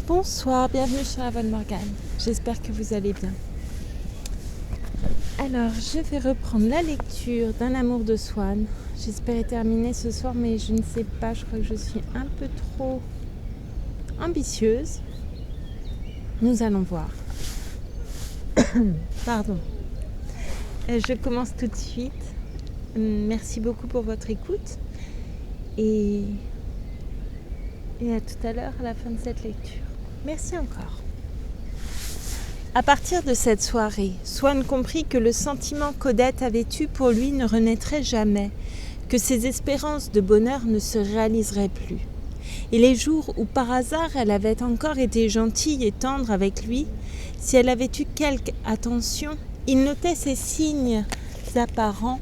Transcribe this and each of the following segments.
Bonsoir, bienvenue sur la Voix de Morgane. J'espère que vous allez bien. Alors, je vais reprendre la lecture d'Un amour de Swann. J'espérais terminer ce soir, mais je ne sais pas, je crois que je suis un peu trop ambitieuse. Nous allons voir. Pardon. Je commence tout de suite. Merci beaucoup pour votre écoute. Et à tout à l'heure, à la fin de cette lecture. Merci encore. À partir de cette soirée, Swann comprit que le sentiment qu'Odette avait eu pour lui ne renaîtrait jamais, que ses espérances de bonheur ne se réaliseraient plus. Et les jours où par hasard elle avait encore été gentille et tendre avec lui, si elle avait eu quelque attention, il notait ces signes apparents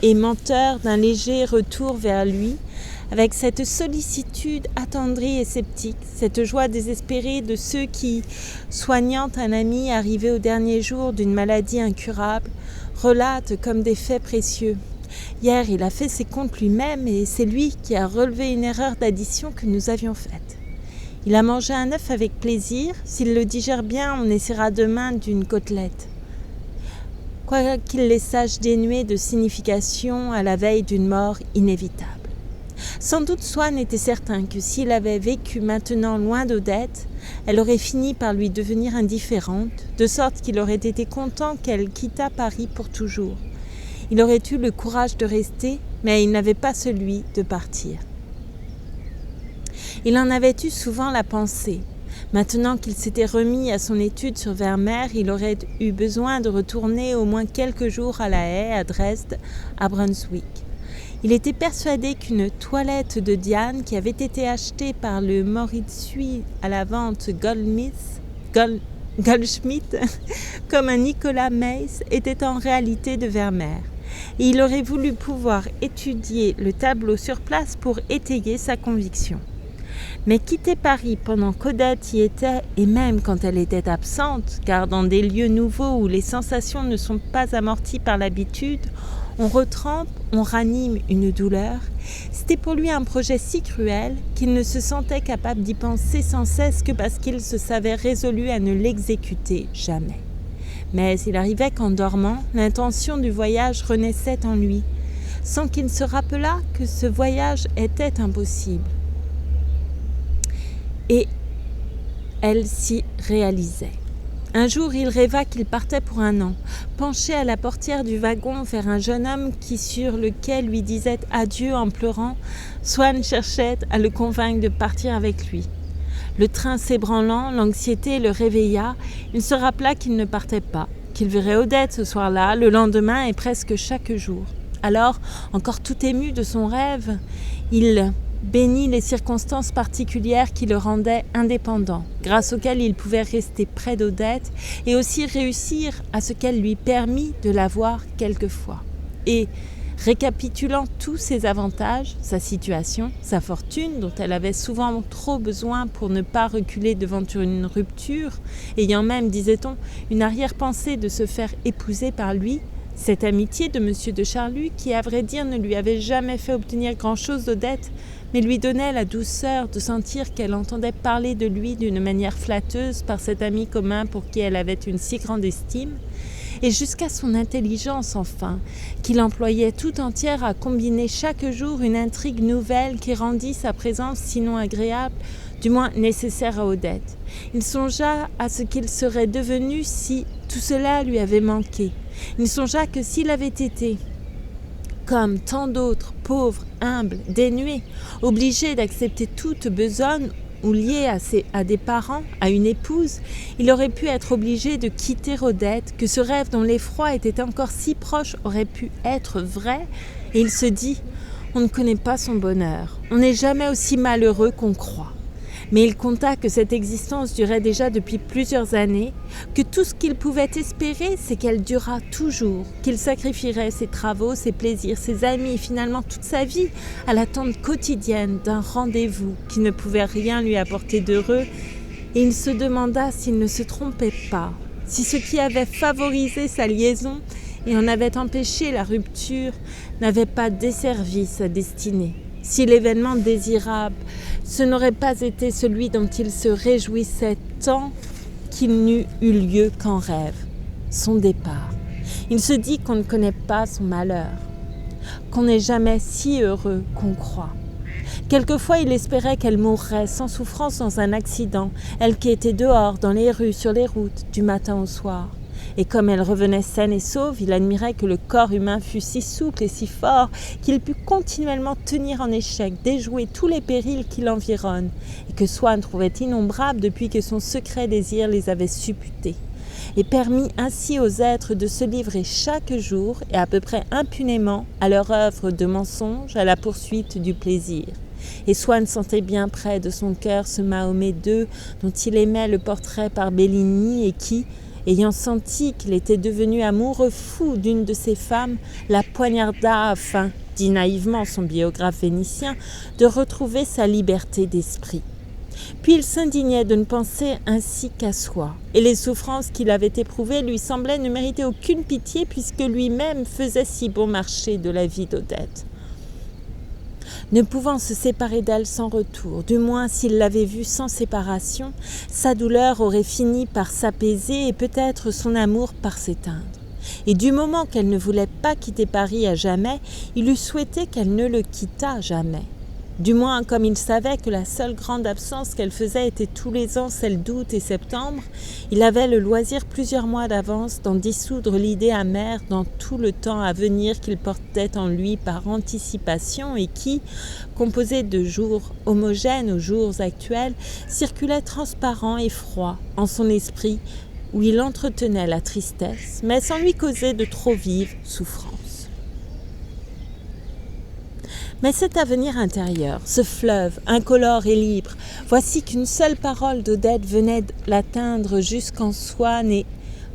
et menteurs d'un léger retour vers lui, avec cette sollicitude attendrie et sceptique, cette joie désespérée de ceux qui, soignant un ami arrivé au dernier jour d'une maladie incurable, relatent comme des faits précieux. Hier, il a fait ses comptes lui-même et c'est lui qui a relevé une erreur d'addition que nous avions faite. Il a mangé un œuf avec plaisir. S'il le digère bien, on essaiera demain d'une côtelette. Quoiqu'il les sache dénués de signification à la veille d'une mort inévitable. Sans doute Swann était certain que s'il avait vécu maintenant loin d'Odette, elle aurait fini par lui devenir indifférente, de sorte qu'il aurait été content qu'elle quittât Paris pour toujours. Il aurait eu le courage de rester, mais il n'avait pas celui de partir. Il en avait eu souvent la pensée. Maintenant qu'il s'était remis à son étude sur Vermeer, il aurait eu besoin de retourner au moins quelques jours à La Haye, à Dresde, à Brunswick. Il était persuadé qu'une toilette de Diane qui avait été achetée par le Maurizui à la vente Goldschmidt comme un Nicolas Meiss était en réalité de Vermeer. Et il aurait voulu pouvoir étudier le tableau sur place pour étayer sa conviction. Mais quitter Paris pendant qu'Odette y était, et même quand elle était absente, car dans des lieux nouveaux où les sensations ne sont pas amorties par l'habitude, on retrempe, on ranime une douleur, c'était pour lui un projet si cruel qu'il ne se sentait capable d'y penser sans cesse que parce qu'il se savait résolu à ne l'exécuter jamais. Mais il arrivait qu'en dormant, l'intention du voyage renaissait en lui, sans qu'il se rappelât que ce voyage était impossible. Et elle s'y réalisait. Un jour, il rêva qu'il partait pour un an, penché à la portière du wagon vers un jeune homme sur lequel lui disait adieu en pleurant. Swann cherchait à le convaincre de partir avec lui. Le train s'ébranlant, l'anxiété le réveilla. Il se rappela qu'il ne partait pas, qu'il verrait Odette ce soir-là, le lendemain et presque chaque jour. Alors, encore tout ému de son rêve, il bénit les circonstances particulières qui le rendaient indépendant, grâce auxquelles il pouvait rester près d'Odette et aussi réussir à ce qu'elle lui permit de la voir quelquefois. Et, récapitulant tous ses avantages, sa situation, sa fortune, dont elle avait souvent trop besoin pour ne pas reculer devant une rupture, ayant même, disait-on, une arrière-pensée de se faire épouser par lui, cette amitié de M. de Charlus, qui, à vrai dire, ne lui avait jamais fait obtenir grand-chose d'Odette, mais lui donnait la douceur de sentir qu'elle entendait parler de lui d'une manière flatteuse par cet ami commun pour qui elle avait une si grande estime, et jusqu'à son intelligence enfin, qu'il employait tout entière à combiner chaque jour une intrigue nouvelle qui rendit sa présence sinon agréable, du moins nécessaire à Odette. Il songea à ce qu'il serait devenu si tout cela lui avait manqué. Il songea que s'il avait été, comme tant d'autres, pauvres, humbles, dénués, obligés d'accepter toute besogne ou lié à des parents, à une épouse, il aurait pu être obligé de quitter Odette, que ce rêve dont l'effroi était encore si proche aurait pu être vrai, et il se dit « On ne connaît pas son bonheur, on n'est jamais aussi malheureux qu'on croit ». Mais il compta que cette existence durait déjà depuis plusieurs années, que tout ce qu'il pouvait espérer, c'est qu'elle durât toujours, qu'il sacrifierait ses travaux, ses plaisirs, ses amis et finalement toute sa vie à l'attente quotidienne d'un rendez-vous qui ne pouvait rien lui apporter d'heureux. Et il se demanda s'il ne se trompait pas, si ce qui avait favorisé sa liaison et en avait empêché la rupture n'avait pas desservi sa destinée. Si l'événement désirable ce n'aurait pas été celui dont il se réjouissait tant qu'il n'eût eu lieu qu'en rêve, son départ. Il se dit qu'on ne connaît pas son malheur, qu'on n'est jamais si heureux qu'on croit. Quelquefois, il espérait qu'elle mourrait sans souffrance dans un accident, elle qui était dehors, dans les rues, sur les routes, du matin au soir. Et comme elle revenait saine et sauve, il admirait que le corps humain fût si souple et si fort qu'il pût continuellement tenir en échec, déjouer tous les périls qui l'environnent, et que Swann trouvait innombrables depuis que son secret désir les avait supputés, et permis ainsi aux êtres de se livrer chaque jour et à peu près impunément à leur œuvre de mensonge à la poursuite du plaisir. Et Swann sentait bien près de son cœur ce Mahomet II dont il aimait le portrait par Bellini et qui, ayant senti qu'il était devenu amoureux fou d'une de ces femmes, la poignarda afin, dit naïvement son biographe vénitien, de retrouver sa liberté d'esprit. Puis il s'indignait de ne penser ainsi qu'à soi, et les souffrances qu'il avait éprouvées lui semblaient ne mériter aucune pitié puisque lui-même faisait si bon marché de la vie d'Odette. Ne pouvant se séparer d'elle sans retour, du moins s'il l'avait vue sans séparation, sa douleur aurait fini par s'apaiser et peut-être son amour par s'éteindre. Et du moment qu'elle ne voulait pas quitter Paris à jamais, il eût souhaité qu'elle ne le quittât jamais. Du moins, comme il savait que la seule grande absence qu'elle faisait était tous les ans celle d'août et septembre, il avait le loisir plusieurs mois d'avance d'en dissoudre l'idée amère dans tout le temps à venir qu'il portait en lui par anticipation et qui, composé de jours homogènes aux jours actuels, circulait transparent et froid en son esprit où il entretenait la tristesse, mais sans lui causer de trop vives souffrances. Mais cet avenir intérieur, ce fleuve, incolore et libre, voici qu'une seule parole d'Odette venait l'atteindre jusqu'en Swann et,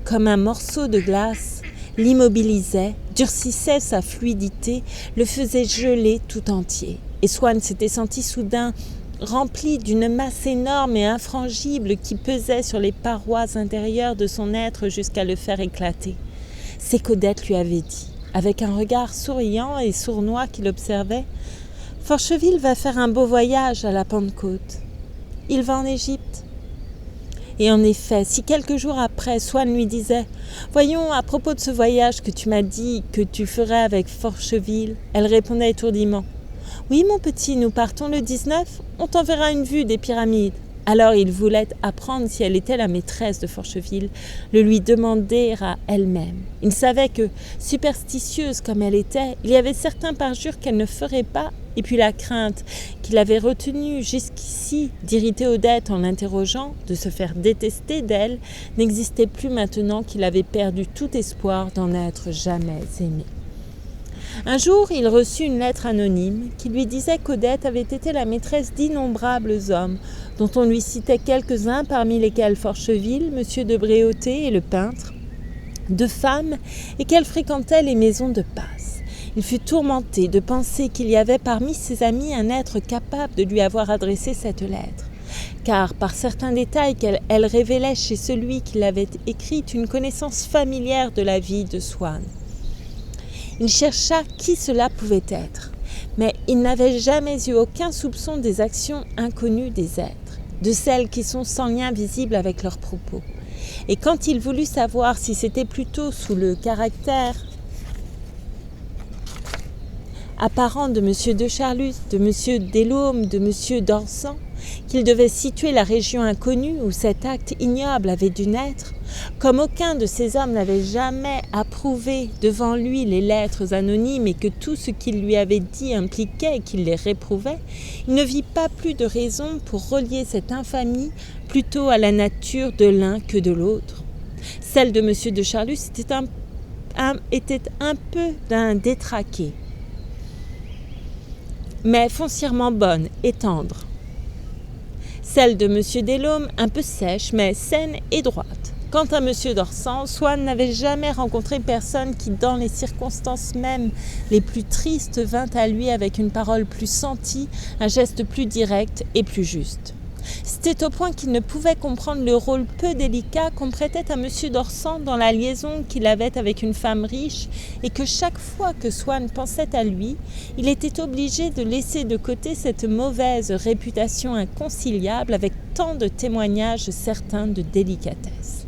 comme un morceau de glace, l'immobilisait, durcissait sa fluidité, le faisait geler tout entier. Et Swann s'était senti soudain rempli d'une masse énorme et infrangible qui pesait sur les parois intérieures de son être jusqu'à le faire éclater. C'est qu'Odette lui avait dit, avec un regard souriant et sournois qu'il observait, « Forcheville va faire un beau voyage à la Pentecôte. Il va en Égypte. » Et en effet, si quelques jours après, Swann lui disait « Voyons, à propos de ce voyage que tu m'as dit que tu ferais avec Forcheville », elle répondait étourdiment « Oui, mon petit, nous partons le 19, on t'enverra une vue des pyramides. » Alors il voulait apprendre si elle était la maîtresse de Forcheville, le lui demander à elle-même. Il savait que, superstitieuse comme elle était, il y avait certains parjures qu'elle ne ferait pas, et puis la crainte qu'il avait retenue jusqu'ici d'irriter Odette en l'interrogeant, de se faire détester d'elle, n'existait plus maintenant qu'il avait perdu tout espoir d'en être jamais aimé. Un jour, il reçut une lettre anonyme qui lui disait qu'Odette avait été la maîtresse d'innombrables hommes, dont on lui citait quelques-uns parmi lesquels Forcheville, M. de Bréauté et le peintre, de femmes, et qu'elle fréquentait les maisons de passe. Il fut tourmenté de penser qu'il y avait parmi ses amis un être capable de lui avoir adressé cette lettre, car par certains détails qu'elle révélait chez celui qui l'avait écrite une connaissance familière de la vie de Swann. Il chercha qui cela pouvait être, mais il n'avait jamais eu aucun soupçon des actions inconnues des êtres, de celles qui sont sans lien visible avec leurs propos. Et quand il voulut savoir si c'était plutôt sous le caractère apparent de M. de Charlus, de M. Delhomme, de M. d'Orsan, qu'il devait situer la région inconnue où cet acte ignoble avait dû naître, comme aucun de ces hommes n'avait jamais approuvé devant lui les lettres anonymes et que tout ce qu'il lui avait dit impliquait et qu'il les réprouvait, il ne vit pas plus de raison pour relier cette infamie plutôt à la nature de l'un que de l'autre. Celle de M. de Charlus était un peu d'un détraqué, mais foncièrement bonne et tendre. Celle de M. Delhomme, un peu sèche, mais saine et droite. Quant à M. d'Orsan, Swann n'avait jamais rencontré personne qui, dans les circonstances même les plus tristes, vint à lui avec une parole plus sentie, un geste plus direct et plus juste. C'était au point qu'il ne pouvait comprendre le rôle peu délicat qu'on prêtait à M. d'Orsan dans la liaison qu'il avait avec une femme riche et que chaque fois que Swann pensait à lui, il était obligé de laisser de côté cette mauvaise réputation inconciliable avec tant de témoignages certains de délicatesse.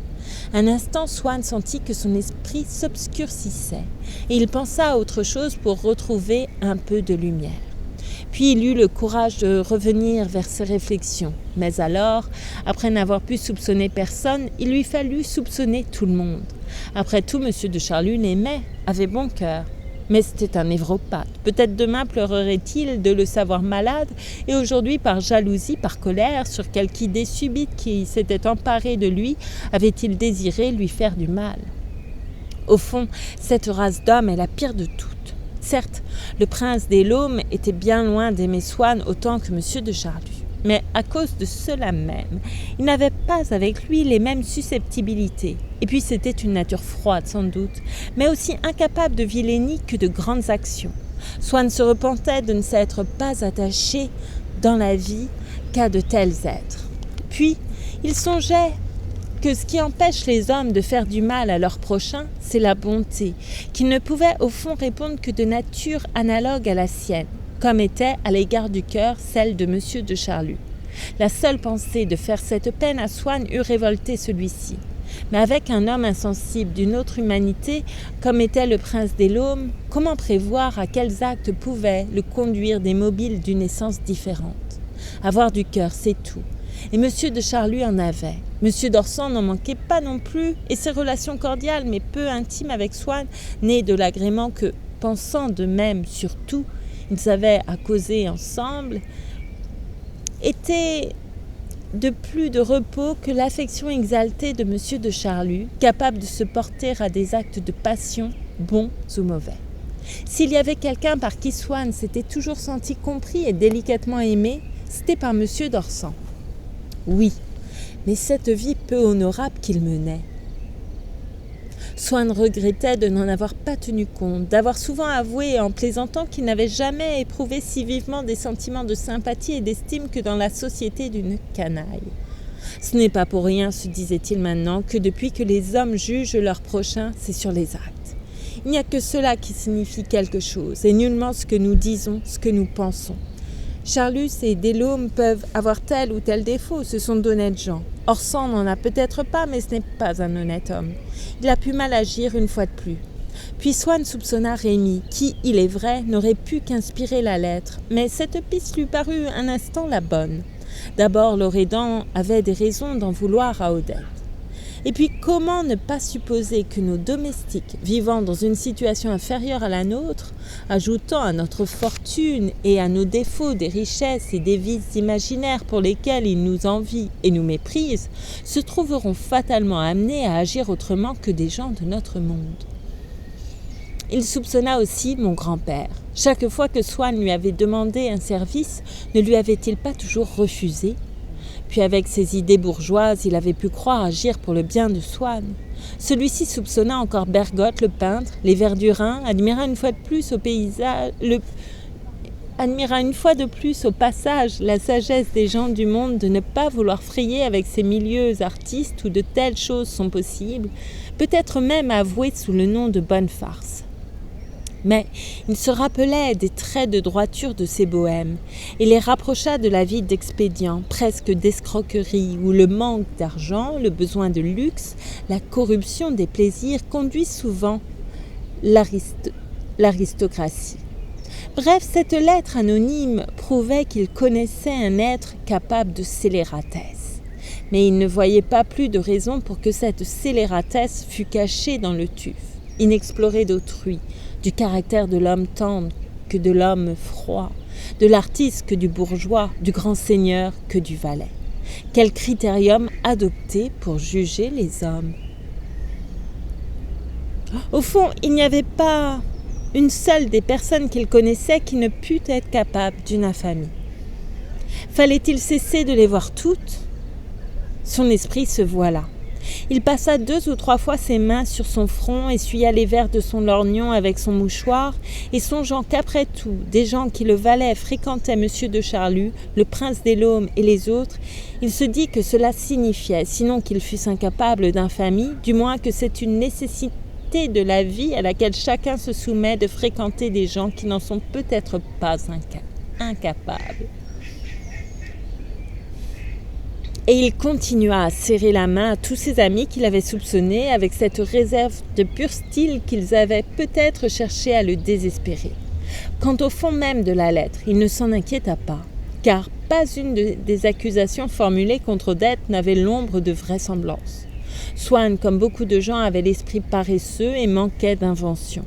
Un instant, Swann sentit que son esprit s'obscurcissait, et il pensa à autre chose pour retrouver un peu de lumière. Puis il eut le courage de revenir vers ses réflexions. Mais alors, après n'avoir pu soupçonner personne, il lui fallut soupçonner tout le monde. Après tout, M. de Charlus l'aimait, avait bon cœur. Mais c'était un névropathe. Peut-être demain pleurerait-il de le savoir malade, et aujourd'hui, par jalousie, par colère, sur quelque idée subite qui s'était emparée de lui, avait-il désiré lui faire du mal. Au fond, cette race d'hommes est la pire de toutes. Certes, le prince des Laumes était bien loin d'aimer Swann autant que M. de Charlus. Mais à cause de cela même, il n'avait pas avec lui les mêmes susceptibilités. Et puis c'était une nature froide sans doute, mais aussi incapable de vilainie que de grandes actions. Swann se repentait de ne s'être pas attaché dans la vie qu'à de tels êtres. Puis il songeait que ce qui empêche les hommes de faire du mal à leur prochain, c'est la bonté, qu'il ne pouvait au fond répondre que de nature analogue à la sienne, comme était à l'égard du cœur celle de M. de Charlus. La seule pensée de faire cette peine à Swann eût révolté celui-ci. Mais avec un homme insensible d'une autre humanité, comme était le prince des Laumes, comment prévoir à quels actes pouvaient le conduire des mobiles d'une essence différente ? Avoir du cœur, c'est tout. Et M. de Charlus en avait. M. d'Orsan n'en manquait pas non plus, et ses relations cordiales mais peu intimes avec Swann, nées de l'agrément que, pensant de même sur tout, ils avaient à causer ensemble, étaient de plus de repos que l'affection exaltée de M. de Charlus, capable de se porter à des actes de passion, bons ou mauvais. S'il y avait quelqu'un par qui Swann s'était toujours senti compris et délicatement aimé, c'était par M. d'Orsan. Oui, mais cette vie peu honorable qu'il menait. Swann regrettait de n'en avoir pas tenu compte, d'avoir souvent avoué en plaisantant qu'il n'avait jamais éprouvé si vivement des sentiments de sympathie et d'estime que dans la société d'une canaille. Ce n'est pas pour rien, se disait-il maintenant, que depuis que les hommes jugent leur prochain, c'est sur les actes. Il n'y a que cela qui signifie quelque chose, et nullement ce que nous disons, ce que nous pensons. Charlus et des Laumes peuvent avoir tel ou tel défaut, ce sont d'honnêtes gens. Orsan n'en a peut-être pas, mais ce n'est pas un honnête homme. Il a pu mal agir une fois de plus. Puis Swann soupçonna Rémy, qui, il est vrai, n'aurait pu qu'inspirer la lettre, mais cette piste lui parut un instant la bonne. D'abord, l'Oredan avait des raisons d'en vouloir à Odette. Et puis, comment ne pas supposer que nos domestiques, vivant dans une situation inférieure à la nôtre, ajoutant à notre fortune et à nos défauts des richesses et des vices imaginaires pour lesquels ils nous envient et nous méprisent, se trouveront fatalement amenés à agir autrement que des gens de notre monde. Il soupçonna aussi mon grand-père. Chaque fois que Swann lui avait demandé un service, ne lui avait-il pas toujours refusé ? Puis avec ses idées bourgeoises, il avait pu croire agir pour le bien de Swann. Celui-ci soupçonna encore Bergotte, le peintre, les Verdurins, admira une fois de plus au passage la sagesse des gens du monde de ne pas vouloir frayer avec ces milieux artistes où de telles choses sont possibles, peut-être même avouées sous le nom de bonne farce. Mais il se rappelait des traits de droiture de ces bohèmes et les rapprocha de la vie d'expédient, presque d'escroquerie, où le manque d'argent, le besoin de luxe, la corruption des plaisirs conduit souvent l'aristocratie. Bref, cette lettre anonyme prouvait qu'il connaissait un être capable de scélératesse. Mais il ne voyait pas plus de raison pour que cette scélératesse fût cachée dans le tuf, inexplorée d'autrui, du caractère de l'homme tendre que de l'homme froid, de l'artiste que du bourgeois, du grand seigneur que du valet. Quel critérium adopter pour juger les hommes ? Au fond, il n'y avait pas une seule des personnes qu'il connaissait qui ne pût être capable d'une infamie. Fallait-il cesser de les voir toutes ? Son esprit se voila. Il passa 2 ou 3 fois ses mains sur son front, essuya les verres de son lorgnon avec son mouchoir, et songeant qu'après tout, des gens qui le valaient fréquentaient M. de Charlus, le prince des Laumes et les autres, il se dit que cela signifiait, sinon qu'ils fussent incapables d'infamie, du moins que c'est une réalité de la vie à laquelle chacun se soumet de fréquenter des gens qui n'en sont peut-être pas incapables. Et il continua à serrer la main à tous ses amis qu'il avait soupçonnés avec cette réserve de pur style qu'ils avaient peut-être cherché à le désespérer. Quant au fond même de la lettre, il ne s'en inquiéta pas, car pas une des accusations formulées contre Odette n'avait l'ombre de vraisemblance. Swann, comme beaucoup de gens, avait l'esprit paresseux et manquait d'invention.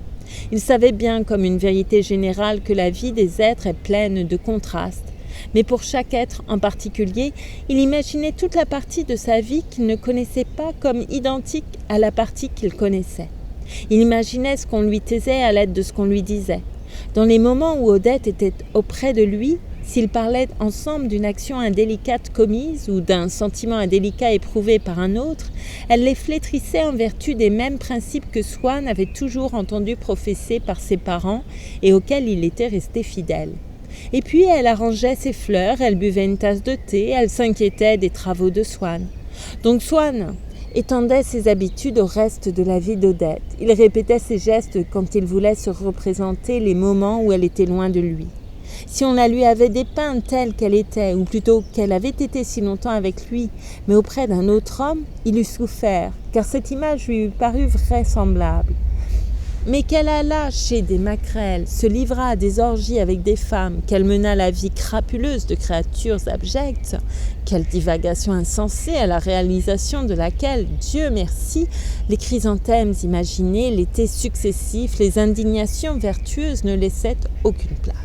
Il savait bien, comme une vérité générale, que la vie des êtres est pleine de contrastes, mais pour chaque être en particulier, il imaginait toute la partie de sa vie qu'il ne connaissait pas comme identique à la partie qu'il connaissait. Il imaginait ce qu'on lui taisait à l'aide de ce qu'on lui disait. Dans les moments où Odette était auprès de lui, s'ils parlaient ensemble d'une action indélicate commise ou d'un sentiment indélicat éprouvé par un autre, elle les flétrissait en vertu des mêmes principes que Swann avait toujours entendu professer par ses parents et auxquels il était resté fidèle. Et puis elle arrangeait ses fleurs, elle buvait une tasse de thé, elle s'inquiétait des travaux de Swann. Donc Swann étendait ses habitudes au reste de la vie d'Odette. Il répétait ses gestes quand il voulait se représenter les moments où elle était loin de lui. Si on la lui avait dépeinte telle qu'elle était, ou plutôt qu'elle avait été si longtemps avec lui, mais auprès d'un autre homme, il eût souffert, car cette image lui eût paru vraisemblable. Mais qu'elle alla chez des maquerelles, se livra à des orgies avec des femmes, qu'elle mena la vie crapuleuse de créatures abjectes, quelle divagation insensée à la réalisation de laquelle, Dieu merci, les chrysanthèmes imaginés, l'été successif, les indignations vertueuses ne laissaient aucune place.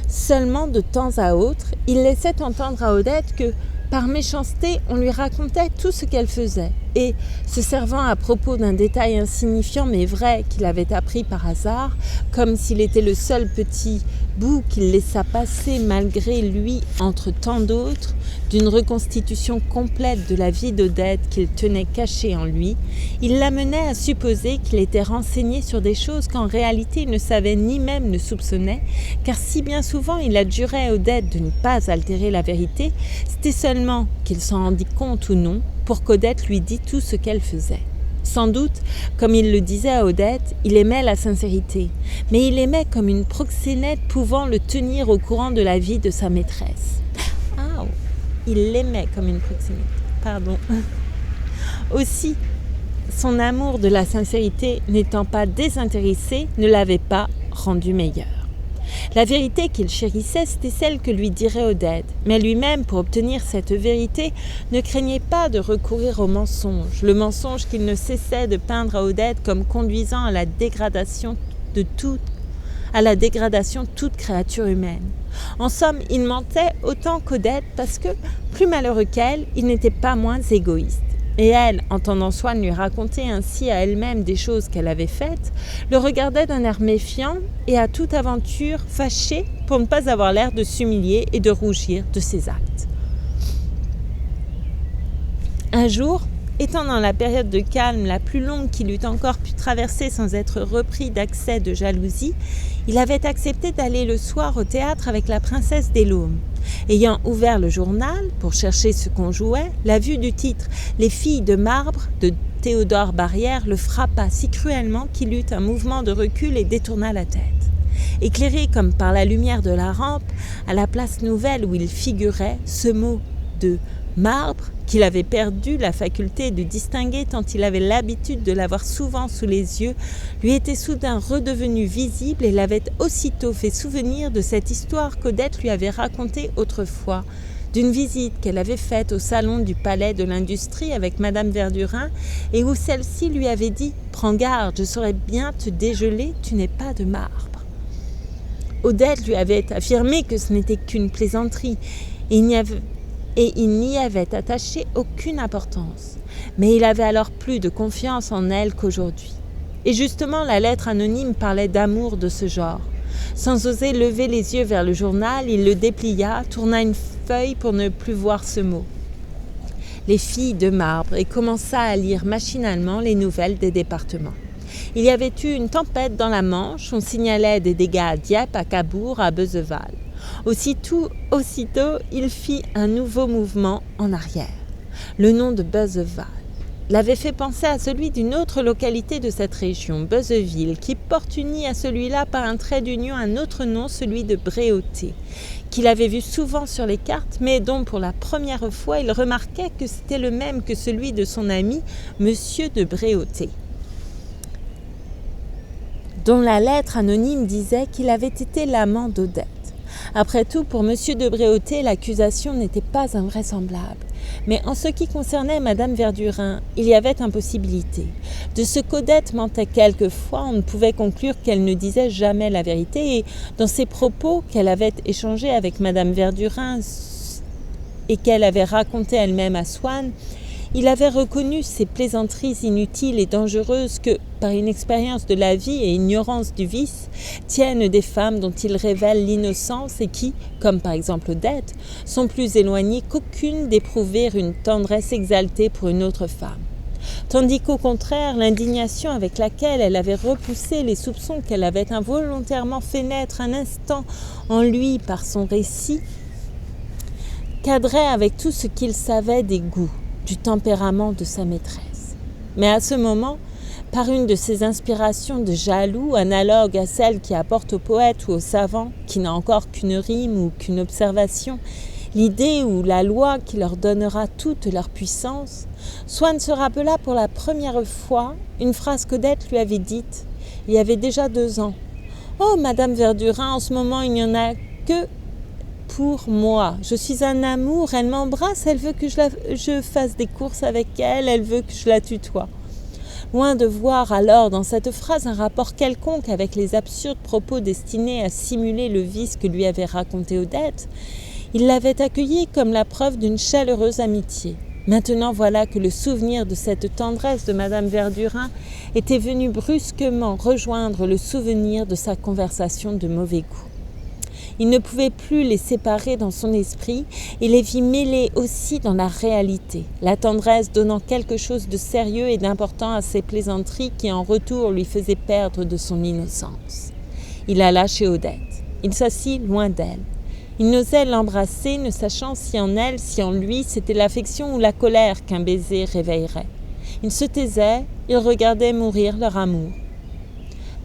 Seulement de temps à autre, il laissait entendre à Odette que, par méchanceté, on lui racontait tout ce qu'elle faisait, et, se servant à propos d'un détail insignifiant mais vrai qu'il avait appris par hasard, comme s'il était le seul petit bout qu'il laissa passer malgré lui entre tant d'autres, d'une reconstitution complète de la vie d'Odette qu'il tenait cachée en lui, il l'amenait à supposer qu'il était renseigné sur des choses qu'en réalité il ne savait ni même ne soupçonnait, car si bien souvent il adjurait Odette de ne pas altérer la vérité, c'était seulement qu'il s'en rendit compte ou non, pour qu'Odette lui dît tout ce qu'elle faisait. Sans doute, comme il le disait à Odette, il aimait la sincérité, mais il aimait comme une proxénète pouvant le tenir au courant de la vie de sa maîtresse. Ah, il l'aimait comme une proxénète, pardon. Aussi, son amour de la sincérité n'étant pas désintéressé, ne l'avait pas rendu meilleur. La vérité qu'il chérissait, c'était celle que lui dirait Odette, mais lui-même, pour obtenir cette vérité, ne craignait pas de recourir au mensonge, le mensonge qu'il ne cessait de peindre à Odette comme conduisant à la dégradation toute créature humaine. En somme, il mentait autant qu'Odette parce que, plus malheureux qu'elle, il n'était pas moins égoïste. Et elle, entendant Swann lui raconter ainsi à elle-même des choses qu'elle avait faites, le regardait d'un air méfiant et à toute aventure fâché pour ne pas avoir l'air de s'humilier et de rougir de ses actes. Un jour, étant dans la période de calme la plus longue qu'il eût encore pu traverser sans être repris d'accès de jalousie, il avait accepté d'aller le soir au théâtre avec la princesse des Laumes. Ayant ouvert le journal pour chercher ce qu'on jouait, la vue du titre « Les filles de marbre » de Théodore Barrière le frappa si cruellement qu'il eut un mouvement de recul et détourna la tête. Éclairé comme par la lumière de la rampe, à la place nouvelle où il figurait, ce mot de marbre, qu'il avait perdu la faculté de distinguer tant il avait l'habitude de l'avoir souvent sous les yeux, lui était soudain redevenu visible et l'avait aussitôt fait souvenir de cette histoire qu'Odette lui avait racontée autrefois, d'une visite qu'elle avait faite au salon du Palais de l'Industrie avec Madame Verdurin et où celle-ci lui avait dit « Prends garde, je saurais bien te dégeler, tu n'es pas de marbre ». Odette lui avait affirmé que ce n'était qu'une plaisanterie et il n'y avait attaché aucune importance. Mais il avait alors plus de confiance en elle qu'aujourd'hui. Et justement, la lettre anonyme parlait d'amour de ce genre. Sans oser lever les yeux vers le journal, il le déplia, tourna une feuille pour ne plus voir ce mot. Les filles de marbre, et commença à lire machinalement les nouvelles des départements. Il y avait eu une tempête dans la Manche, on signalait des dégâts à Dieppe, à Cabourg, à Bezeval. Aussitôt, il fit un nouveau mouvement en arrière. Le nom de Bezeval. l'avait fait penser à celui d'une autre localité de cette région, Beuzeville, qui porte uni à celui-là par un trait d'union un autre nom, celui de Bréauté, qu'il avait vu souvent sur les cartes, mais dont pour la première fois il remarquait que c'était le même que celui de son ami, Monsieur de Bréauté, dont la lettre anonyme disait qu'il avait été l'amant d'Odette. Après tout, pour Monsieur de Bréauté, l'accusation n'était pas invraisemblable. Mais en ce qui concernait Madame Verdurin, il y avait impossibilité. De ce qu'Odette mentait quelquefois, on ne pouvait conclure qu'elle ne disait jamais la vérité, et dans ses propos qu'elle avait échangés avec Madame Verdurin et qu'elle avait racontés elle-même à Swann, il avait reconnu ces plaisanteries inutiles et dangereuses que, par une expérience de la vie et ignorance du vice, tiennent des femmes dont il révèle l'innocence et qui, comme par exemple Odette, sont plus éloignées qu'aucune d'éprouver une tendresse exaltée pour une autre femme. Tandis qu'au contraire, l'indignation avec laquelle elle avait repoussé les soupçons qu'elle avait involontairement fait naître un instant en lui par son récit, cadrait avec tout ce qu'il savait des goûts, du tempérament de sa maîtresse. Mais à ce moment, par une de ces inspirations de jaloux, analogue à celle qui apporte au poète ou au savant, qui n'a encore qu'une rime ou qu'une observation, l'idée ou la loi qui leur donnera toute leur puissance, Swann se rappela pour la première fois une phrase qu'Odette lui avait dite, il y avait déjà 2 ans. « Oh, Madame Verdurin, en ce moment il n'y en a que pour moi. Je suis un amour, elle m'embrasse, elle veut que je fasse des courses avec elle, elle veut que je la tutoie. » Loin de voir alors dans cette phrase un rapport quelconque avec les absurdes propos destinés à simuler le vice que lui avait raconté Odette, il l'avait accueillie comme la preuve d'une chaleureuse amitié. Maintenant voilà que le souvenir de cette tendresse de Madame Verdurin était venu brusquement rejoindre le souvenir de sa conversation de mauvais goût. Il ne pouvait plus les séparer dans son esprit et les vit mêlés aussi dans la réalité, la tendresse donnant quelque chose de sérieux et d'important à ses plaisanteries qui en retour lui faisaient perdre de son innocence. Il alla chez Odette. Il s'assit loin d'elle. Il n'osait l'embrasser, ne sachant si en elle, si en lui, c'était l'affection ou la colère qu'un baiser réveillerait. Il se taisait, il regardait mourir leur amour.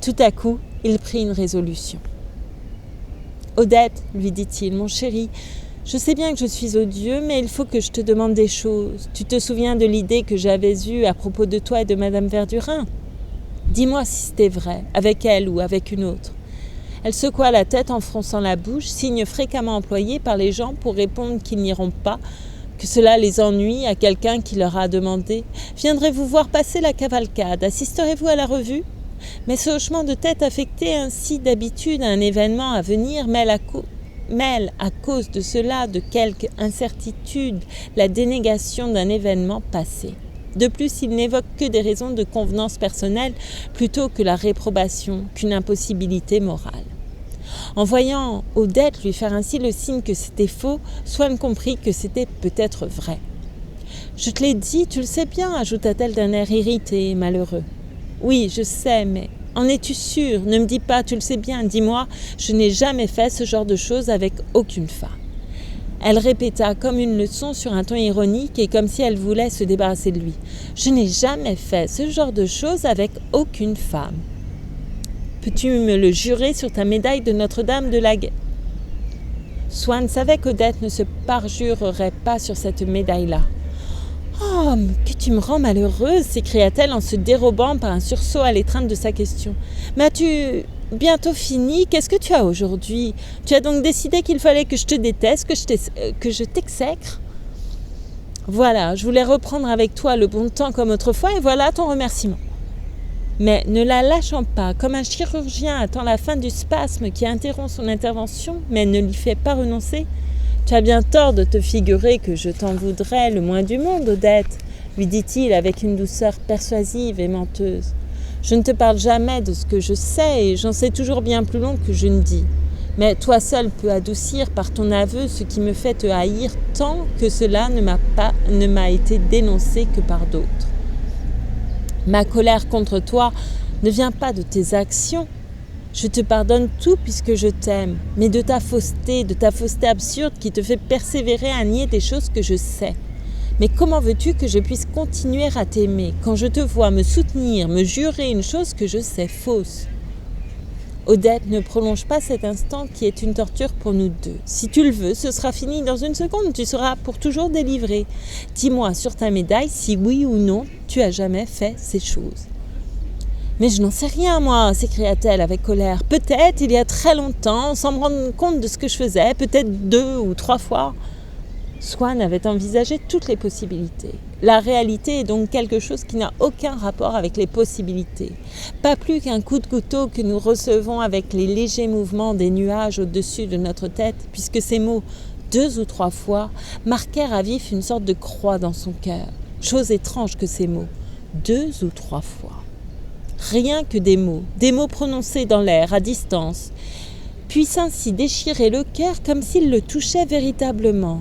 Tout à coup, il prit une résolution. « Odette, lui dit-il, mon chéri, je sais bien que je suis odieux, mais il faut que je te demande des choses. Tu te souviens de l'idée que j'avais eue à propos de toi et de Madame Verdurin ? Dis-moi si c'était vrai, avec elle ou avec une autre. » Elle secoua la tête en fronçant la bouche, signe fréquemment employé par les gens pour répondre qu'ils n'iront pas, que cela les ennuie à quelqu'un qui leur a demandé « Viendrez-vous voir passer la cavalcade ? Assisterez-vous à la revue ?» Mais ce hochement de tête affecté ainsi d'habitude à un événement à venir mêle à cause de cela de quelque incertitude la dénégation d'un événement passé. De plus, il n'évoque que des raisons de convenance personnelle plutôt que la réprobation, qu'une impossibilité morale. En voyant Odette lui faire ainsi le signe que c'était faux, Swann comprit que c'était peut-être vrai. « Je te l'ai dit, tu le sais bien, ajouta-t-elle d'un air irrité et malheureux. « Oui, je sais, mais en es-tu sûre ? Ne me dis pas, tu le sais bien, dis-moi, je n'ai jamais fait ce genre de choses avec aucune femme. » Elle répéta comme une leçon sur un ton ironique et comme si elle voulait se débarrasser de lui. « Je n'ai jamais fait ce genre de choses avec aucune femme. » « Peux-tu me le jurer sur ta médaille de Notre-Dame de la Guerre ?» Swann savait qu'Odette ne se parjurerait pas sur cette médaille-là. « Oh, que tu me rends malheureuse !» s'écria-t-elle en se dérobant par un sursaut à l'étreinte de sa question. « Mais as-tu bientôt fini ? Qu'est-ce que tu as aujourd'hui ? Tu as donc décidé qu'il fallait que je te déteste, que je t'exècre ? Voilà, je voulais reprendre avec toi le bon temps comme autrefois et voilà ton remerciement. » Mais ne la lâchant pas, comme un chirurgien attend la fin du spasme qui interrompt son intervention, mais ne l'y fait pas renoncer, « Tu as bien tort de te figurer que je t'en voudrais le moins du monde, Odette, » lui dit-il avec une douceur persuasive et menteuse. « Je ne te parle jamais de ce que je sais et j'en sais toujours bien plus long que je ne dis. Mais toi seul peux adoucir par ton aveu ce qui me fait te haïr tant que cela ne m'a été dénoncé que par d'autres. Ma colère contre toi ne vient pas de tes actions. Je te pardonne tout puisque je t'aime, mais de ta fausseté absurde qui te fait persévérer à nier des choses que je sais. Mais comment veux-tu que je puisse continuer à t'aimer quand je te vois me soutenir, me jurer une chose que je sais fausse ? Odette, ne prolonge pas cet instant qui est une torture pour nous deux. Si tu le veux, ce sera fini dans une seconde, tu seras pour toujours délivré. Dis-moi sur ta médaille si oui ou non tu as jamais fait ces choses. Mais je n'en sais rien, moi, s'écria-t-elle avec colère. Peut-être, il y a très longtemps, sans me rendre compte de ce que je faisais, peut-être 2 ou 3 fois. Swann avait envisagé toutes les possibilités. La réalité est donc quelque chose qui n'a aucun rapport avec les possibilités. Pas plus qu'un coup de couteau que nous recevons avec les légers mouvements des nuages au-dessus de notre tête, puisque ces mots, 2 ou 3 fois, marquèrent à vif une sorte de croix dans son cœur. Chose étrange que ces mots, 2 ou 3 fois. Rien que des mots prononcés dans l'air, à distance, puissent ainsi déchirer le cœur comme s'ils le touchaient véritablement,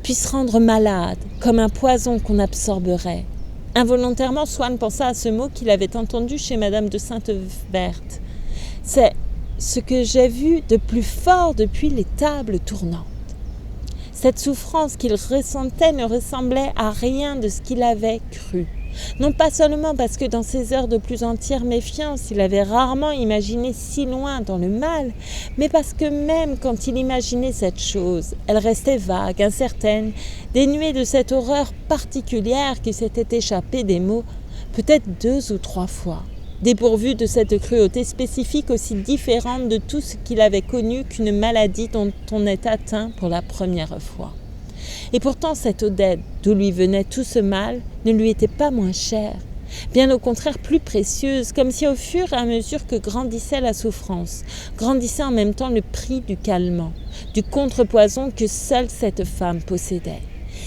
puissent rendre malade, comme un poison qu'on absorberait. Involontairement, Swann pensa à ce mot qu'il avait entendu chez Madame de Sainte-Berthe. C'est ce que j'ai vu de plus fort depuis les tables tournantes. Cette souffrance qu'il ressentait ne ressemblait à rien de ce qu'il avait cru. Non pas seulement parce que dans ses heures de plus entière méfiance, il avait rarement imaginé si loin dans le mal, mais parce que même quand il imaginait cette chose, elle restait vague, incertaine, dénuée de cette horreur particulière qui s'était échappée des mots, peut-être 2 ou 3 fois, dépourvue de cette cruauté spécifique aussi différente de tout ce qu'il avait connu qu'une maladie dont on est atteint pour la première fois. Et pourtant, cette Odette, d'où lui venait tout ce mal, ne lui était pas moins chère, bien au contraire plus précieuse, comme si au fur et à mesure que grandissait la souffrance, grandissait en même temps le prix du calmant, du contrepoison que seule cette femme possédait.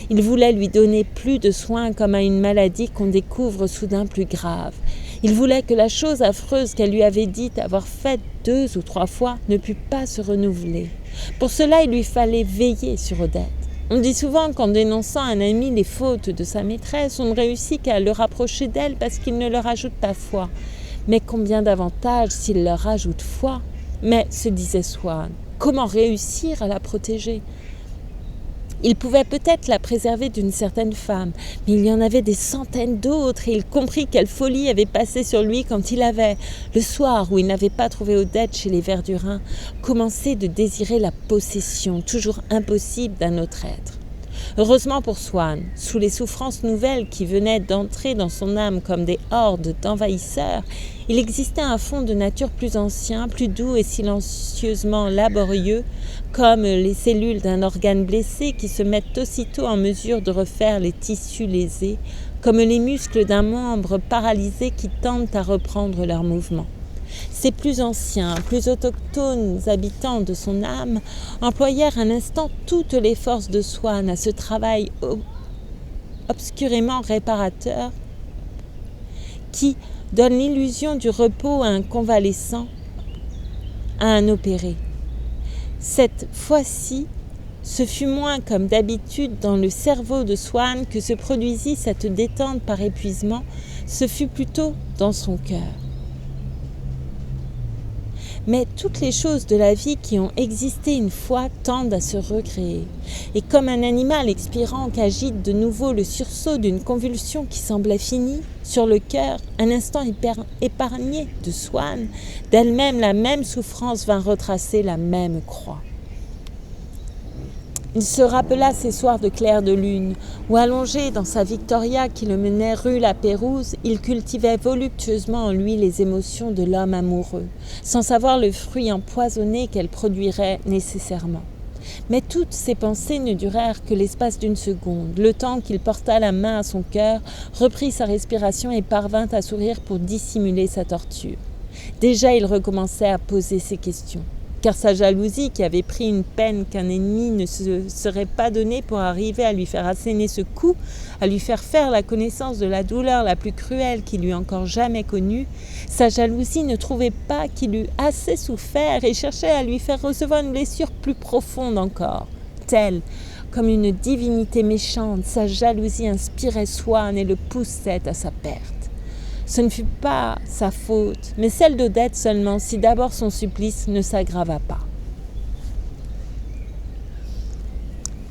Il voulait lui donner plus de soins comme à une maladie qu'on découvre soudain plus grave. Il voulait que la chose affreuse qu'elle lui avait dite avoir faite 2 ou 3 fois ne pût pas se renouveler. Pour cela, il lui fallait veiller sur Odette. On dit souvent qu'en dénonçant à un ami les fautes de sa maîtresse, on ne réussit qu'à le rapprocher d'elle parce qu'il ne leur ajoute pas foi. Mais combien d'avantages s'il leur ajoute foi ? Mais, se disait Swann, comment réussir à la protéger ? Il pouvait peut-être la préserver d'une certaine femme, mais il y en avait des centaines d'autres et il comprit quelle folie avait passé sur lui quand il avait, le soir où il n'avait pas trouvé Odette chez les Verdurins, commencé de désirer la possession, toujours impossible, d'un autre être. Heureusement pour Swann, sous les souffrances nouvelles qui venaient d'entrer dans son âme comme des hordes d'envahisseurs, il existait un fond de nature plus ancien, plus doux et silencieusement laborieux, comme les cellules d'un organe blessé qui se mettent aussitôt en mesure de refaire les tissus lésés, comme les muscles d'un membre paralysé qui tentent à reprendre leur mouvement. Ces plus anciens, plus autochtones habitants de son âme employèrent un instant toutes les forces de Swann à ce travail obscurément réparateur qui donne l'illusion du repos à un convalescent, à un opéré. Cette fois-ci, ce fut moins comme d'habitude dans le cerveau de Swann que se produisit cette détente par épuisement, ce fut plutôt dans son cœur. Mais toutes les choses de la vie qui ont existé une fois tendent à se recréer. Et comme un animal expirant qu'agite de nouveau le sursaut d'une convulsion qui semblait finie, sur le cœur, un instant épargné de Swann, d'elle-même la même souffrance vint retracer la même croix. Il se rappela ces soirs de clair de lune, où allongé dans sa Victoria qui le menait rue La Pérouse, il cultivait voluptueusement en lui les émotions de l'homme amoureux, sans savoir le fruit empoisonné qu'elle produirait nécessairement. Mais toutes ces pensées ne durèrent que l'espace d'une seconde, le temps qu'il porta la main à son cœur, reprit sa respiration et parvint à sourire pour dissimuler sa torture. Déjà il recommençait à poser ses questions. Car sa jalousie, qui avait pris une peine qu'un ennemi ne se serait pas donnée pour arriver à lui faire asséner ce coup, à lui faire faire la connaissance de la douleur la plus cruelle qu'il eût encore jamais connue, sa jalousie ne trouvait pas qu'il eût assez souffert et cherchait à lui faire recevoir une blessure plus profonde encore. Telle, comme une divinité méchante, sa jalousie inspirait Swann et le poussait à sa perte. Ce ne fut pas sa faute, mais celle d'Odette seulement, si d'abord son supplice ne s'aggrava pas.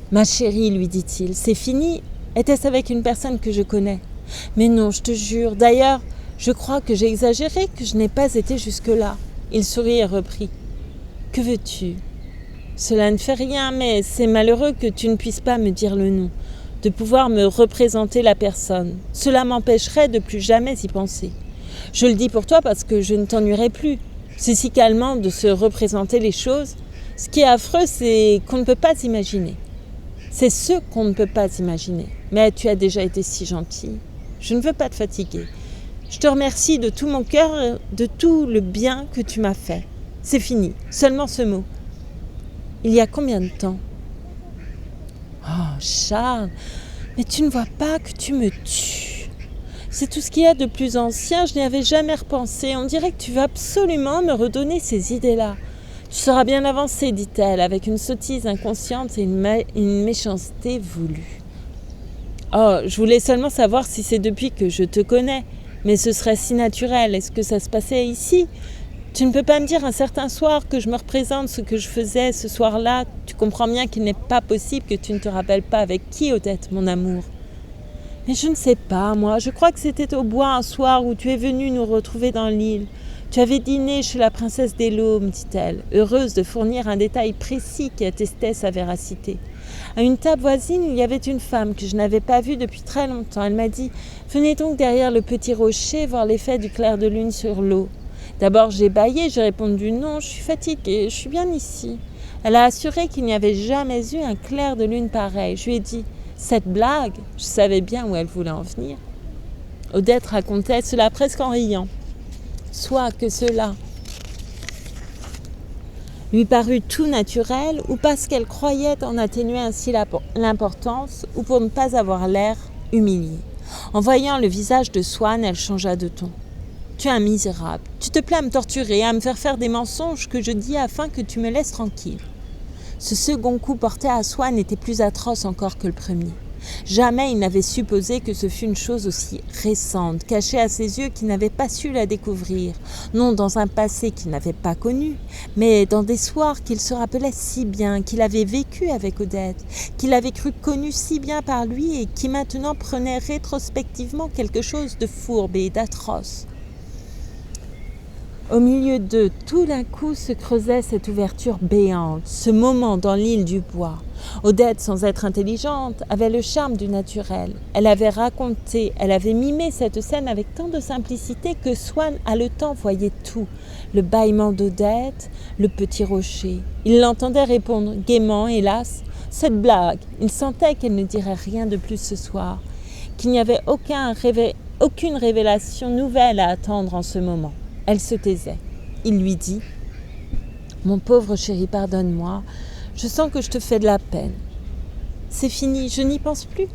« Ma chérie, lui dit-il, c'est fini, Était-ce avec une personne que je connais ? Mais non, je te jure. D'ailleurs, je crois que j'ai exagéré, que je n'ai pas été jusque-là. » Il sourit et reprit. « Que veux-tu ? Cela ne fait rien, mais c'est malheureux que tu ne puisses pas me dire le nom, de pouvoir me représenter la personne. Cela m'empêcherait de plus jamais y penser. Je le dis pour toi parce que je ne t'ennuierai plus. C'est si calmant de se représenter les choses. Ce qui est affreux, c'est qu'on ne peut pas imaginer. C'est ce qu'on ne peut pas imaginer. Mais tu as déjà été si gentil. Je ne veux pas te fatiguer. Je te remercie de tout mon cœur, de tout le bien que tu m'as fait. C'est fini, seulement ce mot. Il y a combien de temps ? Oh, Charles, mais tu ne vois pas que tu me tues. C'est tout ce qu'il y a de plus ancien, je n'y avais jamais repensé. On dirait que tu veux absolument me redonner ces idées-là. Tu seras bien avancé, dit-elle, avec une sottise inconsciente et une méchanceté voulue. Oh, je voulais seulement savoir si c'est depuis que je te connais. Mais ce serait si naturel. Est-ce que ça se passait ici ? Tu ne peux pas me dire un certain soir que je me représente ce que je faisais ce soir-là. Tu comprends bien qu'il n'est pas possible que tu ne te rappelles pas avec qui, Odette, mon amour. Mais je ne sais pas, moi. Je crois que c'était au bois un soir où tu es venu nous retrouver dans l'île. Tu avais dîné chez la princesse des Laumes, dit-elle, heureuse de fournir un détail précis qui attestait sa véracité. À une table voisine, il y avait une femme que je n'avais pas vue depuis très longtemps. Elle m'a dit « Venez donc derrière le petit rocher voir l'effet du clair de lune sur l'eau. » D'abord j'ai bâillé, j'ai répondu « Non, je suis fatiguée, je suis bien ici. » Elle a assuré qu'il n'y avait jamais eu un clair de lune pareil. Je lui ai dit « Cette blague !» Je savais bien où elle voulait en venir. Odette racontait cela presque en riant. Soit que cela lui parut tout naturel, ou parce qu'elle croyait en atténuer ainsi l'importance, ou pour ne pas avoir l'air humilié. En voyant le visage de Swann, elle changea de ton. « Tu es un misérable. Tu te plais à me torturer, à me faire des mensonges que je dis afin que tu me laisses tranquille. » Ce second coup porté à Swann était plus atroce encore que le premier. Jamais il n'avait supposé que ce fût une chose aussi récente, cachée à ses yeux qui n'avaient pas su la découvrir, non dans un passé qu'il n'avait pas connu, mais dans des soirs qu'il se rappelait si bien, qu'il avait vécu avec Odette, qu'il avait cru connu si bien par lui et qui maintenant prenait rétrospectivement quelque chose de fourbe et d'atroce. Au milieu d'eux, tout d'un coup se creusait cette ouverture béante, ce moment dans l'île du bois. Odette, sans être intelligente, avait le charme du naturel. Elle avait raconté, elle avait mimé cette scène avec tant de simplicité que Swann, haletant, voyait tout. Le bâillement d'Odette, le petit rocher. Il l'entendait répondre gaiement, hélas, cette blague. Il sentait qu'elle ne dirait rien de plus ce soir, qu'il n'y avait aucune révélation nouvelle à attendre en ce moment. Elle se taisait. Il lui dit « Mon pauvre chéri, pardonne-moi. Je sens que je te fais de la peine. C'est fini, je n'y pense plus. »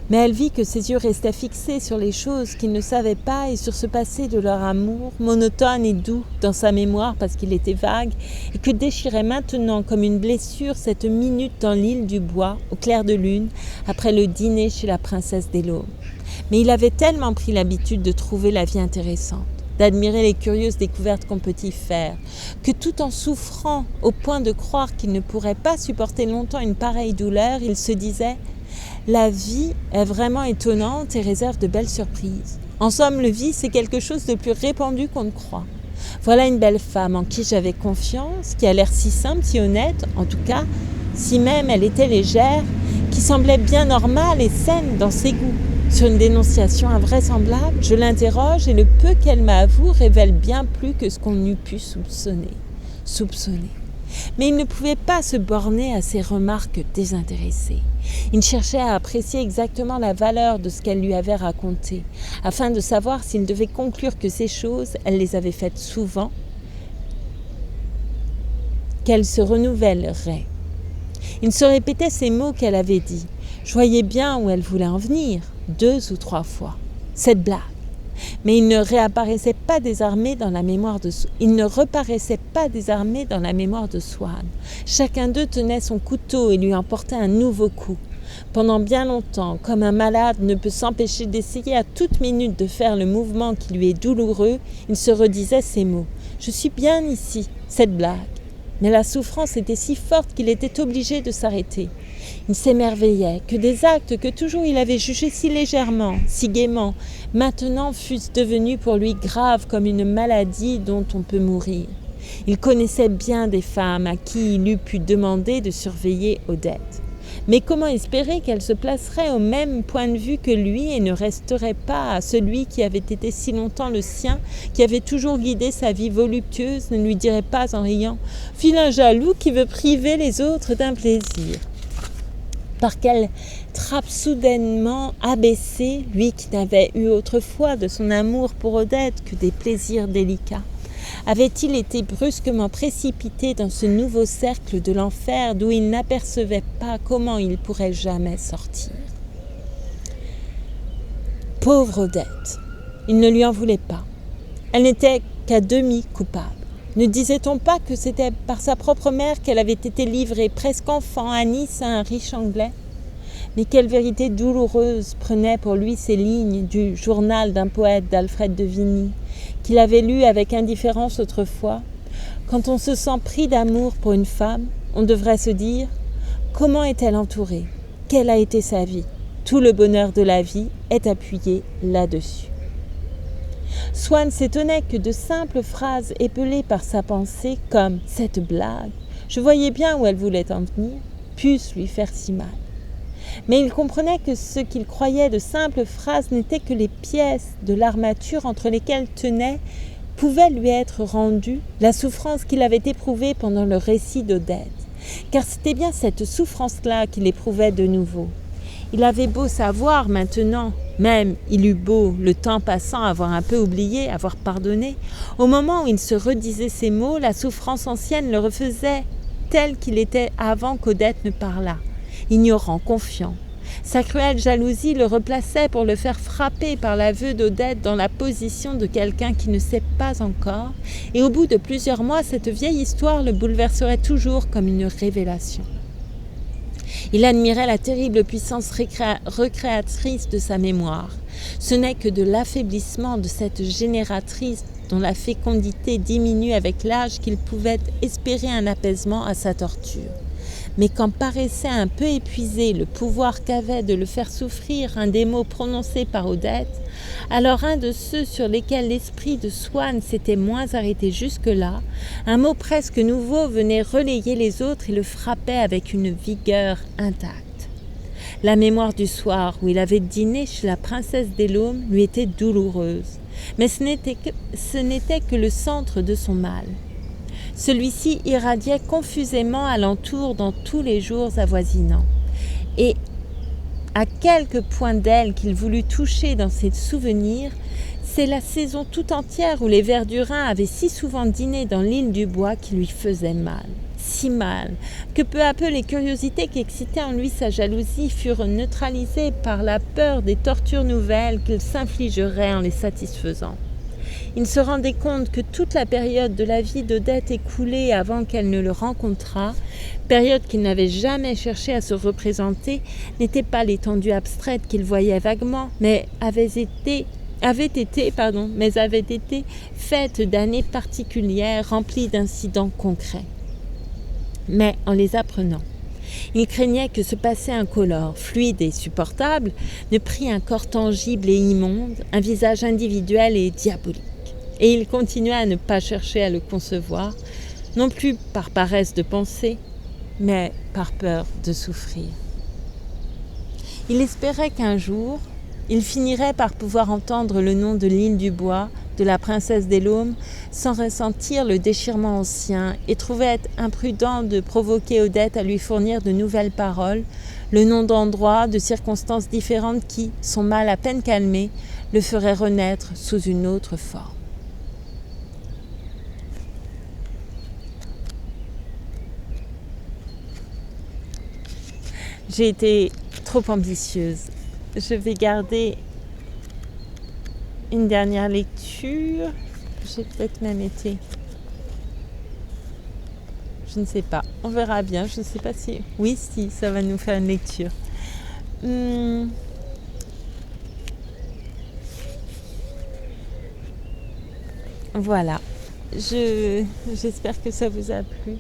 Mais elle vit que ses yeux restaient fixés sur les choses qu'il ne savait pas et sur ce passé de leur amour, monotone et doux dans sa mémoire parce qu'il était vague, et que déchirait maintenant comme une blessure cette minute dans l'île du bois, au clair de lune, après le dîner chez la princesse des Laumes. Mais il avait tellement pris l'habitude de trouver la vie intéressante, d'admirer les curieuses découvertes qu'on peut y faire, que tout en souffrant au point de croire qu'il ne pourrait pas supporter longtemps une pareille douleur, il se disait « La vie est vraiment étonnante et réserve de belles surprises. En somme, le vice est quelque chose de plus répandu qu'on ne croit. Voilà une belle femme en qui j'avais confiance, qui a l'air si simple, si honnête, en tout cas, si même elle était légère, qui semblait bien normale et saine dans ses goûts. Sur une dénonciation invraisemblable, je l'interroge et le peu qu'elle m'avoue révèle bien plus que ce qu'on eût pu soupçonner. Mais il ne pouvait pas se borner à ces remarques désintéressées. Il cherchait à apprécier exactement la valeur de ce qu'elle lui avait raconté, afin de savoir s'il devait conclure que ces choses, elle les avait faites souvent, qu'elles se renouvelleraient. Il se répétait ces mots qu'elle avait dits. Je voyais bien où elle voulait en venir, 2 ou 3 fois. Cette blague. Mais il ne reparaissait pas désarmé dans la mémoire de Swann. Chacun d'eux tenait son couteau et lui en portait un nouveau coup. Pendant bien longtemps, comme un malade ne peut s'empêcher d'essayer à toute minute de faire le mouvement qui lui est douloureux, il se redisait ces mots. « Je suis bien ici, cette blague. » Mais la souffrance était si forte qu'il était obligé de s'arrêter. Il s'émerveillait que des actes que toujours il avait jugés si légèrement, si gaiement, maintenant fussent devenus pour lui graves comme une maladie dont on peut mourir. Il connaissait bien des femmes à qui il eût pu demander de surveiller Odette. Mais comment espérer qu'elle se placerait au même point de vue que lui et ne resterait pas à celui qui avait été si longtemps le sien, qui avait toujours guidé sa vie voluptueuse, ne lui dirait pas en riant « Vilain jaloux qui veut priver les autres d'un plaisir !» Par quelle trappe soudainement abaissée, lui qui n'avait eu autrefois de son amour pour Odette que des plaisirs délicats, avait-il été brusquement précipité dans ce nouveau cercle de l'enfer d'où il n'apercevait pas comment il pourrait jamais sortir. Pauvre Odette, il ne lui en voulait pas. Elle n'était qu'à demi coupable. Ne disait-on pas que c'était par sa propre mère qu'elle avait été livrée presque enfant à Nice à un riche Anglais ? Mais quelle vérité douloureuse prenaient pour lui ces lignes du journal d'un poète d'Alfred de Vigny, qu'il avait lu avec indifférence autrefois. Quand on se sent pris d'amour pour une femme, on devrait se dire « Comment est-elle entourée ? Quelle a été sa vie ? Tout le bonheur de la vie est appuyé là-dessus. » Swann s'étonnait que de simples phrases épelées par sa pensée, comme « cette blague », je voyais bien où elle voulait en venir, pussent lui faire si mal. Mais il comprenait que ce qu'il croyait de simples phrases n'étaient que les pièces de l'armature entre lesquelles tenait, pouvait lui être rendue la souffrance qu'il avait éprouvée pendant le récit d'Odette. Car c'était bien cette souffrance-là qu'il éprouvait de nouveau. Il avait beau savoir maintenant, même il eut beau, le temps passant, avoir un peu oublié, avoir pardonné, au moment où il se redisait ces mots, la souffrance ancienne le refaisait tel qu'il était avant qu'Odette ne parlât. Ignorant, confiant. Sa cruelle jalousie le replaçait pour le faire frapper par l'aveu d'Odette dans la position de quelqu'un qui ne sait pas encore, et au bout de plusieurs mois, cette vieille histoire le bouleverserait toujours comme une révélation. Il admirait la terrible puissance recréatrice de sa mémoire. Ce n'est que de l'affaiblissement de cette génératrice dont la fécondité diminue avec l'âge qu'il pouvait espérer un apaisement à sa torture. Mais quand paraissait un peu épuisé le pouvoir qu'avait de le faire souffrir un des mots prononcés par Odette, alors un de ceux sur lesquels l'esprit de Swann s'était moins arrêté jusque-là, un mot presque nouveau venait relayer les autres et le frappait avec une vigueur intacte. La mémoire du soir où il avait dîné chez la princesse des Laumes lui était douloureuse, mais ce n'était que le centre de son mal. Celui-ci irradiait confusément alentour dans tous les jours avoisinants. Et à quelque point d'elle qu'il voulut toucher dans ses souvenirs, c'est la saison tout entière où les Verdurins avaient si souvent dîné dans l'île du Bois qui lui faisait mal. Si mal, que peu à peu les curiosités qu'excitait en lui sa jalousie furent neutralisées par la peur des tortures nouvelles qu'il s'infligerait en les satisfaisant. Il se rendait compte que toute la période de la vie d'Odette écoulée avant qu'elle ne le rencontrât, période qu'il n'avait jamais cherché à se représenter, n'était pas l'étendue abstraite qu'il voyait vaguement, mais avait été faite d'années particulières remplies d'incidents concrets. Mais en les apprenant, il craignait que ce passé incolore, fluide et supportable, ne prît un corps tangible et immonde, un visage individuel et diabolique. Et il continuait à ne pas chercher à le concevoir, non plus par paresse de penser, mais par peur de souffrir. Il espérait qu'un jour, il finirait par pouvoir entendre le nom de l'île du Bois, de la princesse des Laumes, sans ressentir le déchirement ancien, et trouvait imprudent de provoquer Odette à lui fournir de nouvelles paroles, le nom d'endroits, de circonstances différentes qui, son mal à peine calmé, le feraient renaître sous une autre forme. J'ai été trop ambitieuse. Je vais garder une dernière lecture. J'ai peut-être même été... Je ne sais pas. On verra bien. Je ne sais pas si... Oui, si, ça va nous faire une lecture. Voilà. J'espère que ça vous a plu.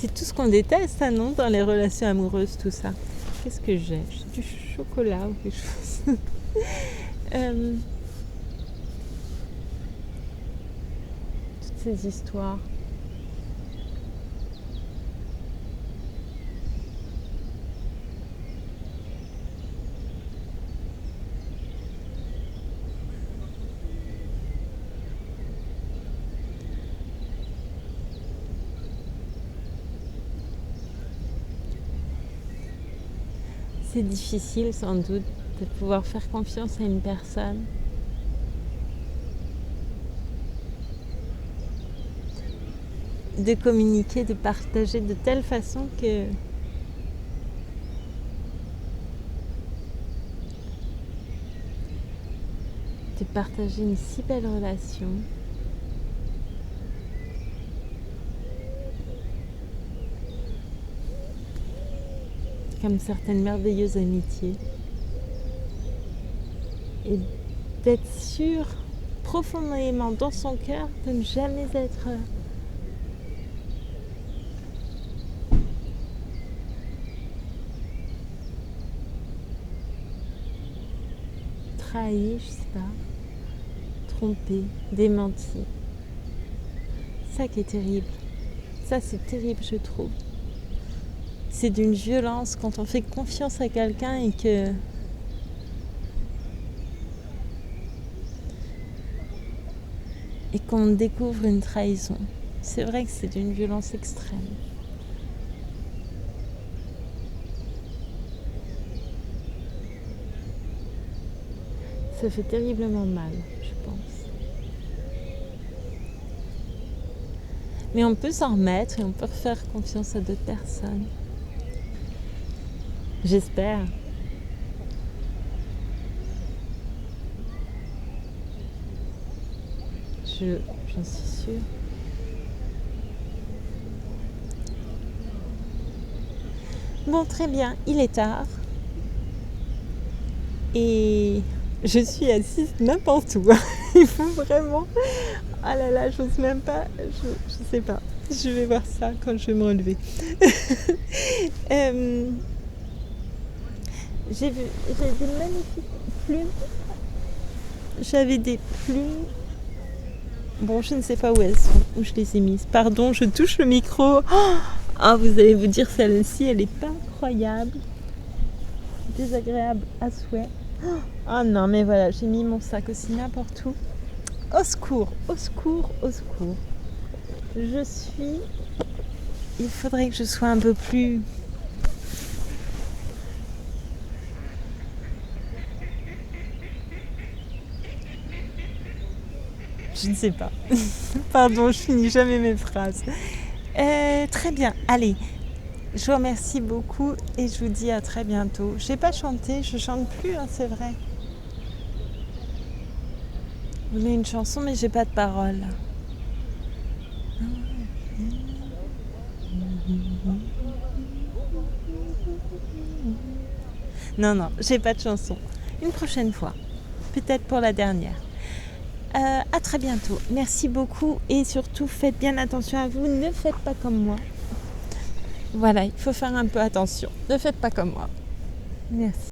C'est tout ce qu'on déteste, hein, non, dans les relations amoureuses, tout ça. Qu'est-ce que j'ai du chocolat ou quelque chose. Toutes ces histoires. C'est difficile sans doute de pouvoir faire confiance à une personne. De communiquer, de partager de telle façon que de partager une si belle relation. Comme certaines merveilleuses amitiés. Et d'être sûr profondément dans son cœur de ne jamais être trahi, je sais pas, trompé, démenti. Ça qui est terrible. Ça c'est terrible, je trouve. C'est d'une violence quand on fait confiance à quelqu'un et qu'on découvre une trahison. C'est vrai que c'est d'une violence extrême. Ça fait terriblement mal, je pense. Mais on peut s'en remettre et on peut faire confiance à d'autres personnes. J'espère. J'en suis sûre. Bon, très bien, il est tard. Et je suis assise n'importe où. Il faut vraiment... Ah là là, j'ose même pas. Je sais pas. Je vais voir ça quand je vais me relever. J'ai des magnifiques plumes. J'avais des plumes. Bon, je ne sais pas où elles sont, où je les ai mises. Pardon, je touche le micro. Ah, vous allez vous dire, celle-ci, elle est pas incroyable. Désagréable à souhait. Ah non, mais voilà, j'ai mis mon sac aussi n'importe où. Au secours, au secours, au secours. Il faudrait que je sois un peu plus... Je ne sais pas. Pardon, je finis jamais mes phrases. Très bien, allez. Je vous remercie beaucoup et je vous dis à très bientôt. Je n'ai pas chanté, je chante plus, hein, c'est vrai. Vous voulez une chanson, mais j'ai pas de paroles. Non, j'ai pas de chanson. Une prochaine fois. Peut-être pour la dernière. À très bientôt. Merci beaucoup et surtout faites bien attention à vous. Ne faites pas comme moi. Voilà, il faut faire un peu attention. Ne faites pas comme moi. Merci.